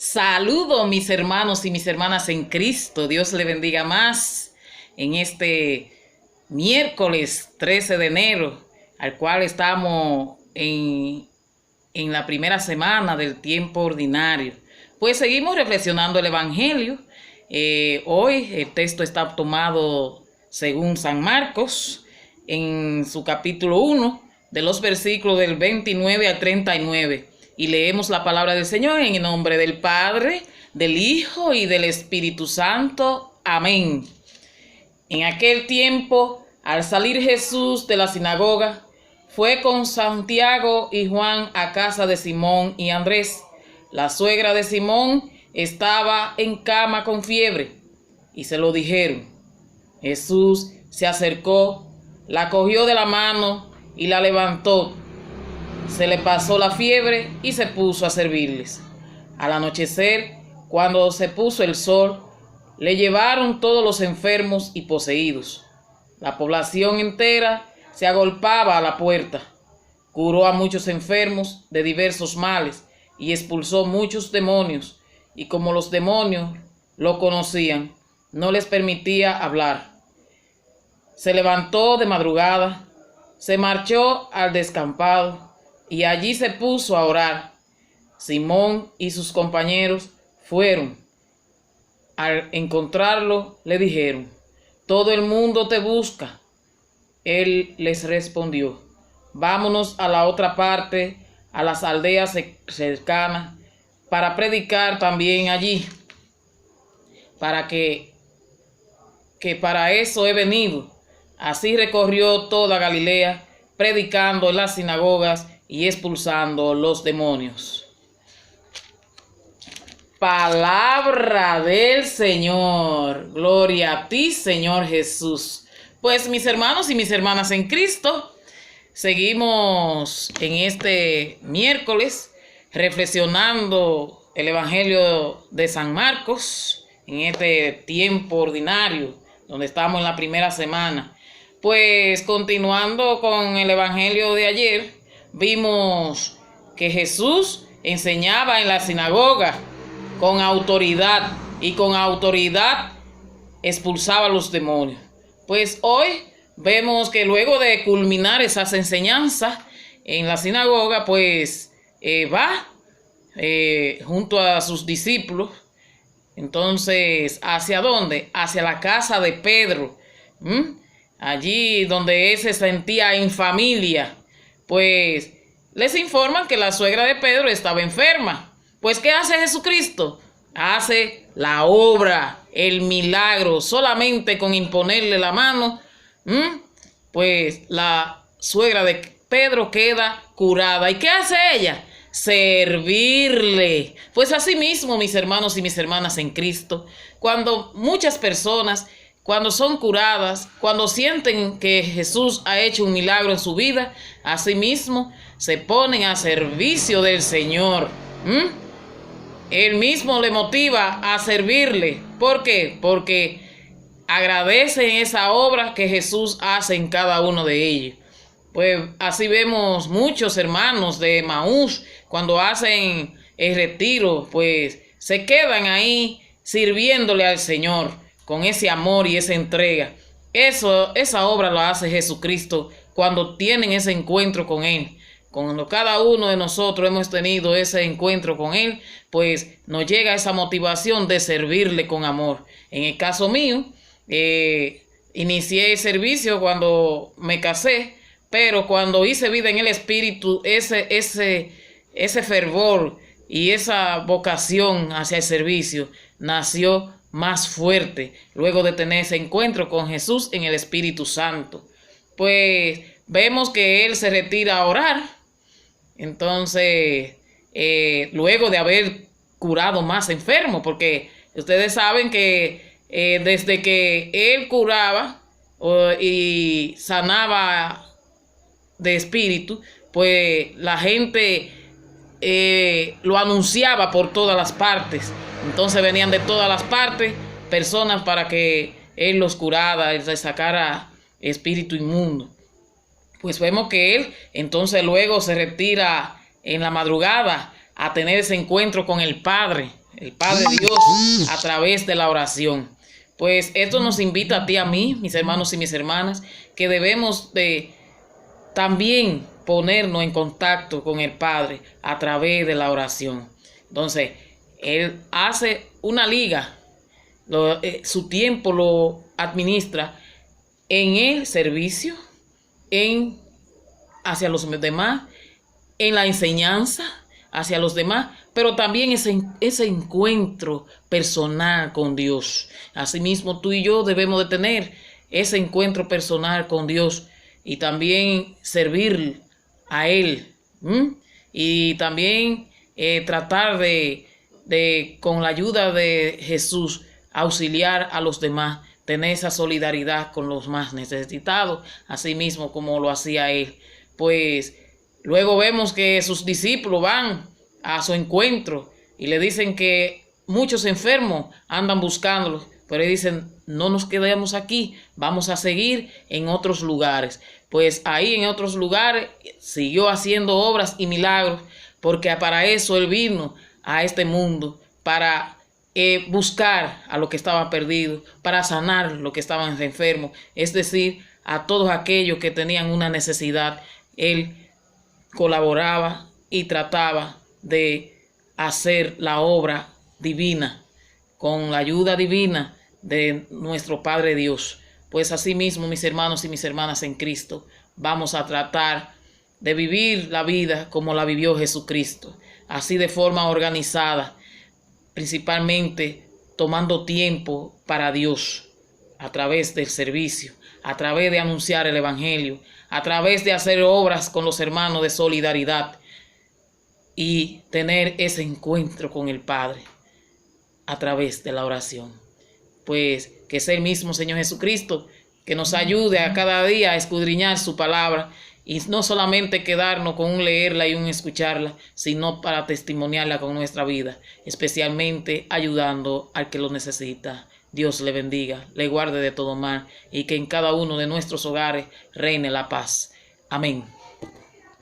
Saludo mis hermanos y mis hermanas en Cristo. Dios le bendiga más en este miércoles 13 de enero, al cual estamos en la primera semana del tiempo ordinario. Pues seguimos reflexionando el Evangelio. Hoy el texto está tomado según San Marcos, en su capítulo 1, de los versículos del 29 al 39. Y leemos la palabra del Señor en el nombre del Padre, del Hijo y del Espíritu Santo. Amén. En aquel tiempo, al salir Jesús de la sinagoga, fue con Santiago y Juan a casa de Simón y Andrés. La suegra de Simón estaba en cama con fiebre, y se lo dijeron. Jesús se acercó, la cogió de la mano y la levantó. Se le pasó la fiebre y se puso a servirles. Al anochecer, cuando se puso el sol, le llevaron todos los enfermos y poseídos. La población entera se agolpaba a la puerta. Curó a muchos enfermos de diversos males y expulsó muchos demonios. Y como los demonios lo conocían, no les permitía hablar. Se levantó de madrugada, se marchó al descampado y allí se puso a orar. Simón y sus compañeros fueron. Al encontrarlo, le dijeron: «Todo el mundo te busca». Él les respondió: «Vámonos a la otra parte, a las aldeas cercanas, para predicar también allí, para que para eso he venido». Así recorrió toda Galilea, predicando en las sinagogas y expulsando los demonios. Palabra del Señor. Gloria a ti, Señor Jesús. Pues mis hermanos y mis hermanas en Cristo, seguimos en este miércoles reflexionando el Evangelio de San Marcos en este tiempo ordinario, donde estamos en la primera semana. Pues continuando con el Evangelio de ayer, vimos que Jesús enseñaba en la sinagoga con autoridad, y con autoridad expulsaba a los demonios. Pues hoy vemos que luego de culminar esas enseñanzas en la sinagoga, pues va junto a sus discípulos. Entonces, ¿hacia dónde? Hacia la casa de Pedro. Allí donde él se sentía en familia. Pues les informan que la suegra de Pedro estaba enferma. Pues ¿qué hace Jesucristo? Hace la obra, el milagro, solamente con imponerle la mano. Pues la suegra de Pedro queda curada. ¿Y qué hace ella? Servirle. Pues así mismo, mis hermanos y mis hermanas en Cristo, cuando muchas personas, cuando son curadas, cuando sienten que Jesús ha hecho un milagro en su vida, así mismo se ponen a servicio del Señor. Él mismo le motiva a servirle. ¿Por qué? Porque agradecen esa obra que Jesús hace en cada uno de ellos. Pues así vemos muchos hermanos de Emaús, cuando hacen el retiro, pues se quedan ahí sirviéndole al Señor con ese amor y esa entrega. Esa obra la hace Jesucristo cuando tienen ese encuentro con Él. Cuando cada uno de nosotros hemos tenido ese encuentro con Él, pues nos llega esa motivación de servirle con amor. En el caso mío, inicié el servicio cuando me casé, pero cuando hice vida en el Espíritu, ese fervor y esa vocación hacia el servicio nació más fuerte luego de tener ese encuentro con Jesús en el Espíritu Santo. Pues vemos que Él se retira a orar. Entonces, luego de haber curado más enfermos, porque ustedes saben que desde que Él curaba y sanaba de espíritu, pues la gente lo anunciaba por todas las partes. Entonces venían de todas las partes personas para que Él los curara, Él les sacara espíritu inmundo. Pues vemos que Él entonces luego se retira en la madrugada a tener ese encuentro con el Padre. el Padre Dios, a través de la oración. Pues esto nos invita a ti, a mí, mis hermanos y mis hermanas, que debemos de también ponernos en contacto con el Padre a través de la oración. Entonces, Él hace una liga, su tiempo lo administra en el servicio, hacia los demás, en la enseñanza hacia los demás, pero también ese encuentro personal con Dios. Asimismo, tú y yo debemos de tener ese encuentro personal con Dios y también servir a Él. Y también tratar de, con la ayuda de Jesús, auxiliar a los demás, tener esa solidaridad con los más necesitados, así mismo como lo hacía Él. Pues luego vemos que sus discípulos van a su encuentro y le dicen que muchos enfermos andan buscándolo, pero dicen, no nos quedemos aquí, vamos a seguir en otros lugares. Pues ahí en otros lugares siguió haciendo obras y milagros, porque para eso Él vino a este mundo, para buscar a los que estaban perdidos, para sanar a los que estaban enfermos, es decir, a todos aquellos que tenían una necesidad. Él colaboraba y trataba de hacer la obra divina con la ayuda divina de nuestro Padre Dios. Pues así mismo, mis hermanos y mis hermanas en Cristo, vamos a tratar de vivir la vida como la vivió Jesucristo, así de forma organizada, principalmente tomando tiempo para Dios a través del servicio, a través de anunciar el Evangelio, a través de hacer obras con los hermanos de solidaridad y tener ese encuentro con el Padre a través de la oración. Pues que sea el mismo Señor Jesucristo que nos ayude a cada día a escudriñar su palabra y no solamente quedarnos con un leerla y un escucharla, sino para testimoniarla con nuestra vida, especialmente ayudando al que lo necesita. Dios le bendiga, le guarde de todo mal y que en cada uno de nuestros hogares reine la paz. Amén.